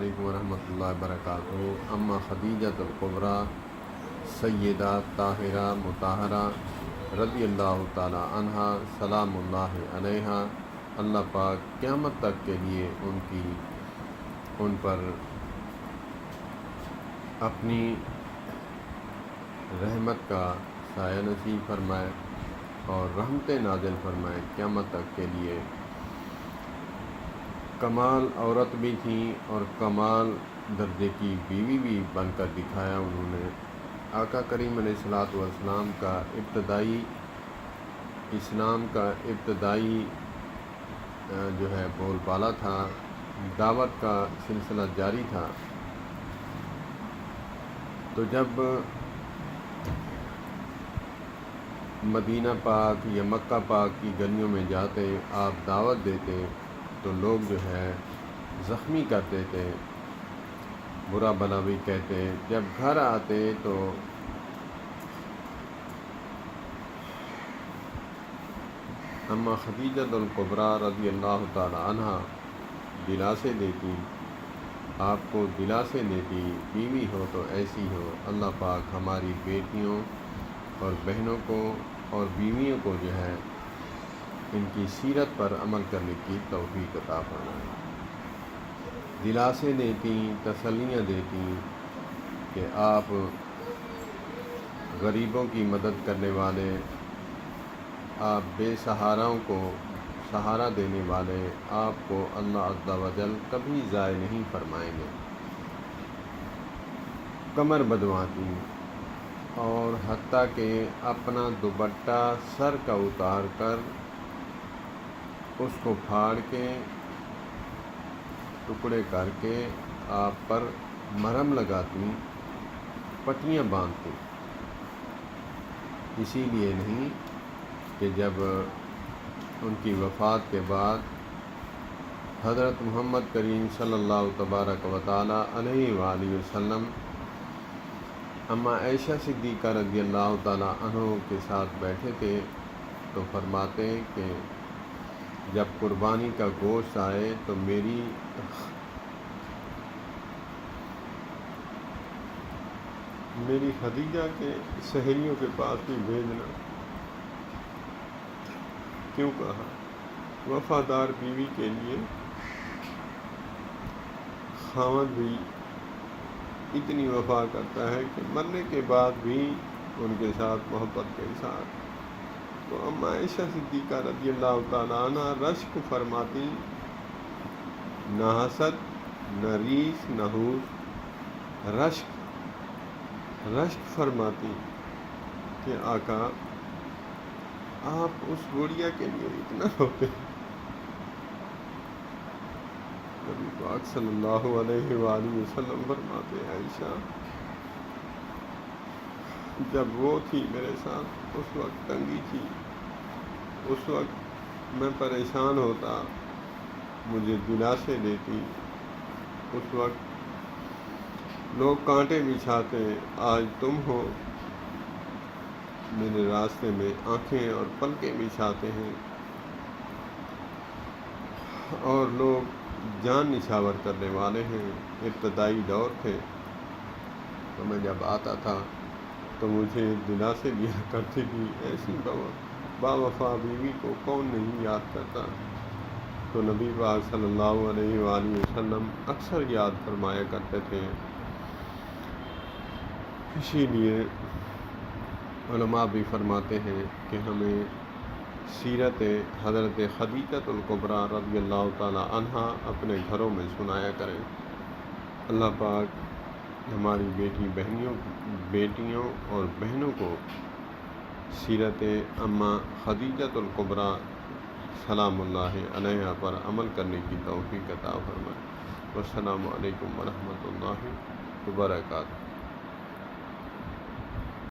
علیکم ورحمۃ اللہ وبرکاتہ۔ اما خدیجۃ الکبریٰ سیدہ طاہرہ مطہرہ رضی اللہ تعالی عنہا سلام اللہ علیہا، اللہ پاک قیامت تک کے لیے ان پر اپنی رحمت کا سایہ نصیب فرمائے اور رحمت نازل فرمائے۔ قیامت تک کے لیے کمال عورت بھی تھیں اور کمال درجے کی بیوی بھی بن کر دکھایا انہوں نے۔ آقا کریم علیہ الصلوۃ والسلام کا اسلام کا ابتدائی جو ہے بول بالا تھا، دعوت کا سلسلہ جاری تھا۔ تو جب مدینہ پاک یا مکہ پاک کی گلیوں میں جاتے، آپ دعوت دیتے تو لوگ جو ہے زخمی کرتے تھے، برا بھلا بھی کہتے۔ جب گھر آتے تو اما خدیجۃ الکبریٰ رضی اللہ تعالی عنہا دلاسے دیتی، آپ کو دلاسے دیتی، بیوی ہو تو ایسی ہو۔ اللہ پاک ہماری بیٹیوں اور بہنوں کو اور بیویوں کو جو ہے ان کی سیرت پر عمل کرنے کی توفیق عطا فرمائے۔ دلاسے دیتی، تسلیاں دیتی کہ آپ غریبوں کی مدد کرنے والے، آپ بے سہاراؤں کو سہارا دینے والے، آپ کو اللہ عز و جل کبھی ضائع نہیں فرمائیں گے۔ کمر بدواتی اور حتیٰ کہ اپنا دوپٹہ سر کا اتار کر اس کو پھاڑ کے ٹکڑے کر کے آپ پر مرہم لگاتی، پٹیاں باندھتی۔ اسی لیے نہیں کہ جب ان کی وفات کے بعد حضرت محمد کریم صلی اللہ تبارک و تعالی علیہ وآلہ وسلم اما عائشہ صدیقہ رضی اللہ تعالی عنہ کے ساتھ بیٹھے تھے تو فرماتے کہ جب قربانی کا گوشت آئے تو میری خدیجہ کے سہیلیوں کے پاس بھی بھیجنا۔ کیوں کہا؟ وفادار بیوی کے لیے خاوند بھی اتنی وفا کرتا ہے کہ مرنے کے بعد بھی ان کے ساتھ محبت کے ساتھ۔ تو اما عائشہ صدیقہ رضی اللہ تعالیٰ عنہ رشک فرماتی، نہ حسد، نہ ریس، نہ حوس، رشک فرماتی کہ آقا آپ اس بڑھیا کے لیے اتنا روتے ہیں۔ نبی پاک صلی اللہ علیہ وآلہ وسلم فرماتے، عائشہ جب وہ تھی میرے ساتھ اس وقت تنگی تھی، اس وقت میں پریشان ہوتا، مجھے دلاسے دیتی، اس وقت لوگ کانٹے بچھاتے، آج تم ہو میرے راستے میں آنکھیں اور پلکیں بچھاتے ہیں اور لوگ جان نچھاور کرنے والے ہیں۔ ابتدائی دور تھے تو میں جب آتا تھا تو مجھے دلاسے دیا کرتی تھی، ایسی با وفا بیوی کو کون نہیں یاد کرتا۔ تو نبی پاک صلی اللہ علیہ وآلہ وسلم اکثر یاد فرمایا کرتے تھے۔ اسی لیے علماء بھی فرماتے ہیں کہ ہمیں سیرت حضرت خدیجۃ الکبریٰ رضی اللہ تعالی عنہا اپنے گھروں میں سنایا کریں۔ اللہ پاک ہماری بیٹیوں اور بہنوں کو سیرت اما خدیجۃ الکبریٰ سلام اللہ علیہا پر عمل کرنے کی توفیق عطا فرمائے۔ والسلام علیکم ورحمۃ اللہ وبرکاتہ۔